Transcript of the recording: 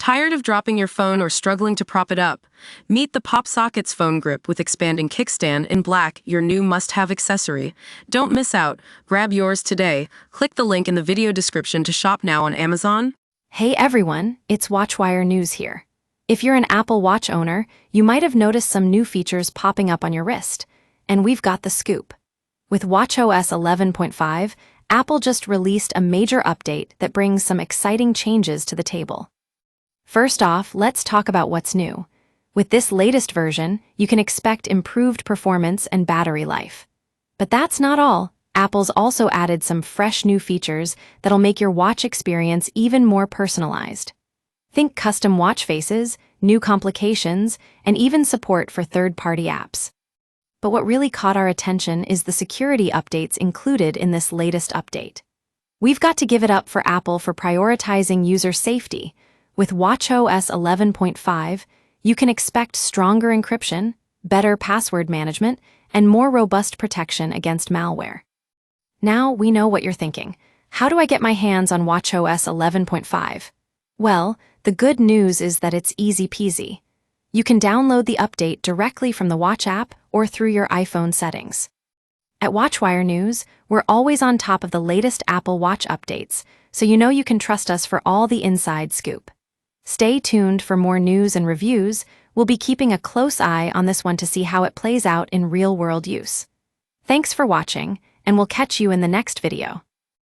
Tired of dropping your phone or struggling to prop it up? Meet the Pop Sockets phone grip with expanding kickstand in black, your new must-have accessory. Don't miss out. Grab yours today. Click the link in the video description to shop now on Amazon. Hey everyone, it's WatchWire News here. If you're an Apple Watch owner, you might have noticed some new features popping up on your wrist. And we've got the scoop. With WatchOS 11.5, Apple just released a major update that brings some exciting changes to the table. First off, let's talk about what's new. With this latest version, you can expect improved performance and battery life. But that's not all. Apple's also added some fresh new features that'll make your watch experience even more personalized. Think custom watch faces, new complications, and even support for third-party apps. But what really caught our attention is the security updates included in this latest update. We've got to give it up for Apple for prioritizing user safety. With WatchOS 11.5, you can expect stronger encryption, better password management, and more robust protection against malware. Now we know what you're thinking. How do I get my hands on WatchOS 11.5? Well, the good news is that it's easy peasy. You can download the update directly from the Watch app or through your iPhone settings. At WatchWire News, we're always on top of the latest Apple Watch updates, so you know you can trust us for all the inside scoop. Stay tuned for more news and reviews. We'll be keeping a close eye on this one to see how it plays out in real-world use. Thanks for watching, and we'll catch you in the next video.